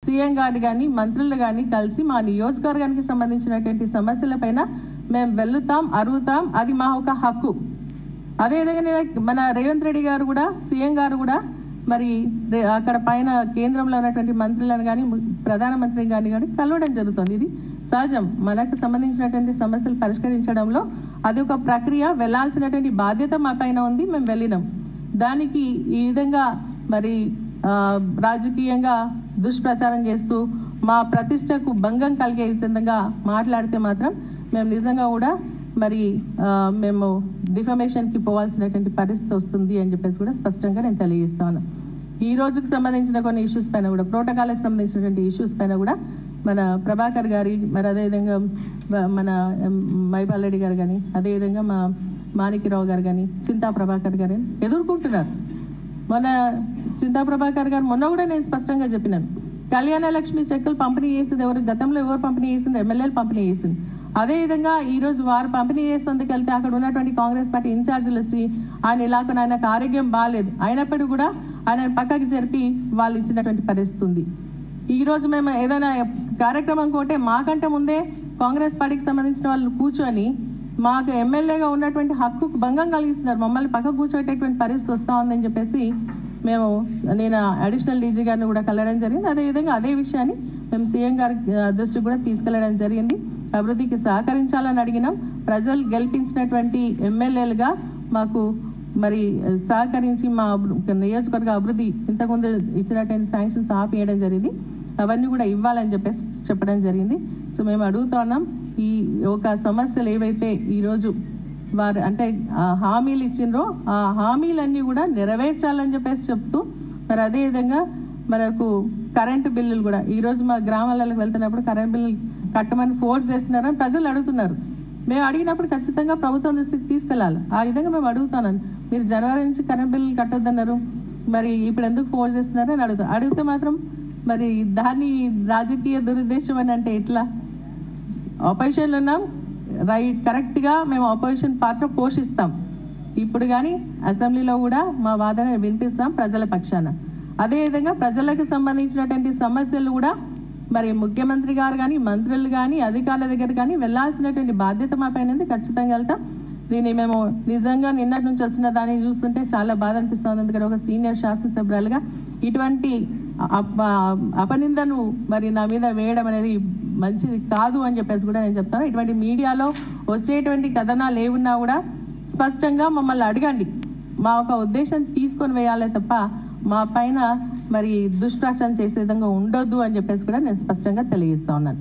CM గారు కానీ మంత్రులు కానీ కలిసి మా నియోజకవర్గానికి సంబంధించినటువంటి సమస్యలపైన మేము వెళ్తాం, అరుగుతాం. అది మా ఒక హక్కు. అదేవిధంగా మన రేవంత్ రెడ్డి గారు కూడా, సీఎం గారు కూడా మరి అక్కడ పైన కేంద్రంలో ఉన్నటువంటి మంత్రులను కానీ ప్రధానమంత్రి కానీ కలవడం జరుగుతుంది. ఇది సహజం. మనకు సంబంధించినటువంటి సమస్యలు పరిష్కరించడంలో అది ఒక ప్రక్రియ. వెళ్లాల్సినటువంటి బాధ్యత మా పైన ఉంది. మేము వెళ్ళినాం. దానికి ఈ విధంగా మరి రాజకీయంగా దుష్ప్రచారం చేస్తూ మా ప్రతిష్టకు భంగం కలిగే విధంగా మాట్లాడితే మాత్రం మేము నిజంగా కూడా మరి మేము డిఫమేషన్కి పోవాల్సినటువంటి పరిస్థితి వస్తుంది అని చెప్పేసి కూడా స్పష్టంగా నేను తెలియజేస్తాను. ఈ రోజుకు సంబంధించిన కొన్ని ఇష్యూస్ పైన కూడా, ప్రోటోకాల్కి సంబంధించినటువంటి ఇష్యూస్ పైన కూడా మన ప్రభాకర్ గారి, మరి అదేవిధంగా మన మైపాల్ రెడ్డి గారు కానీ, అదేవిధంగా మా మాణిక్యరావు గారు కానీ, చింతా ప్రభాకర్ గారు ఎదుర్కొంటున్నారు. మన చింతా ప్రభాకర్ గారు మొన్న కూడా నేను స్పష్టంగా చెప్పినాను, కళ్యాణ లక్ష్మి చెక్కులు పంపిణీ చేసింది ఎవరు, గతంలో ఎవరు పంపిణీ చేసింది, ఎమ్మెల్యేలు పంపిణీ చేసింది. అదేవిధంగా ఈరోజు వారు పంపిణీ చేసేందుకు వెళ్తే అక్కడ ఉన్నటువంటి కాంగ్రెస్ పార్టీ ఇన్ఛార్జీలు వచ్చి ఆయన ఇలాగ ఆయనకు ఆరోగ్యం బాగాలేదు, అయినప్పటికీ కూడా ఆయన పక్కకి జరిపి వాళ్ళు ఇచ్చినటువంటి పరిస్థితి ఉంది. ఈరోజు మేము ఏదైనా కార్యక్రమం కోటే మాకంటే ముందే కాంగ్రెస్ పార్టీకి సంబంధించిన వాళ్ళు కూర్చొని మాకు ఎమ్మెల్యేగా ఉన్నటువంటి హక్కుకు భంగం కలిగిస్తున్నారు. మమ్మల్ని పక్క కూర్చోటేటువంటి పరిస్థితి వస్తూ ఉందని చెప్పేసి నేను అడిషనల్ డీజీ గారిని కూడా కలవడం జరిగింది. అదేవిధంగా అదే విషయాన్ని మేము సీఎం గారి దృష్టికి కూడా తీసుకెళ్లడం జరిగింది. అభివృద్ధికి సహకరించాలని అడిగినాం. ప్రజలు గెలిపించినటువంటి ఎమ్మెల్యేలుగా మాకు మరి సహకరించి మా నియోజకవర్గ అభివృద్ధి ఇంతకుముందు ఇచ్చినటువంటి శాంక్షన్స్ ఆపేయడం జరిగింది. అవన్నీ కూడా ఇవ్వాలని చెప్పేసి చెప్పడం జరిగింది. సో మేము అడుగుతున్నాం, ఈ ఒక సమస్యలు ఏవైతే ఈరోజు వారు అంటే హామీలు ఇచ్చిండ్రో ఆ హామీలన్నీ కూడా నెరవేర్చాలని చెప్పేసి చెప్తూ, మరి అదేవిధంగా మనకు కరెంటు బిల్లులు కూడా ఈరోజు మా గ్రామాలకు వెళ్తున్నప్పుడు కరెంట్ బిల్లులు కట్టమని ఫోర్స్ చేస్తున్నారని ప్రజలు అడుగుతున్నారు. మేము అడిగినప్పుడు ఖచ్చితంగా ప్రభుత్వం దృష్టికి తీసుకెళ్ళాలి. ఆ విధంగా మేము అడుగుతున్నాను. మీరు జనవరి నుంచి కరెంట్ బిల్లులు కట్టొద్దన్నారు, మరి ఇప్పుడు ఎందుకు ఫోర్స్ చేస్తున్నారు అని అడిగితే మాత్రం మరి దాన్ని రాజకీయ దురుద్దేశం అని అంటే ఎట్లా? ఆపోజిషన్లో ఉన్నాం, రైట్, కరెక్ట్గా మేము ఆపోజిషన్ పాత్ర పోషిస్తాం. ఇప్పుడు కానీ అసెంబ్లీలో కూడా మా వాదన వినిపిస్తాం ప్రజల పక్షాన. అదేవిధంగా ప్రజలకు సంబంధించినటువంటి సమస్యలు కూడా మరి ముఖ్యమంత్రి గారు కానీ, మంత్రులు కానీ, అధికారుల దగ్గర కానీ వెళ్ళాల్సినటువంటి బాధ్యత మా పైన ఉంది. ఖచ్చితంగా వెళ్తాం. దీన్ని మేము నిజంగా నిన్నటి నుంచి వస్తున్న దాన్ని చూస్తుంటే చాలా బాధ అనిపిస్తుంది. ఎందుకంటే ఒక సీనియర్ శాసనసభ్యులుగా ఇటువంటి అపనిందను మరి నా మీద వేయడం అనేది మంచిది కాదు అని చెప్పేసి కూడా నేను చెప్తాను. ఇటువంటి మీడియాలో వచ్చేటువంటి కథనాలు ఏమున్నా కూడా స్పష్టంగా మమ్మల్ని అడగండి. మా ఒక ఉద్దేశం తీసుకొని వేయాలే తప్ప మా పైన మరి దుష్ప్రచారం చేసే విధంగా ఉండొద్దు అని చెప్పేసి కూడా నేను స్పష్టంగా తెలియజేస్తా ఉన్నాను.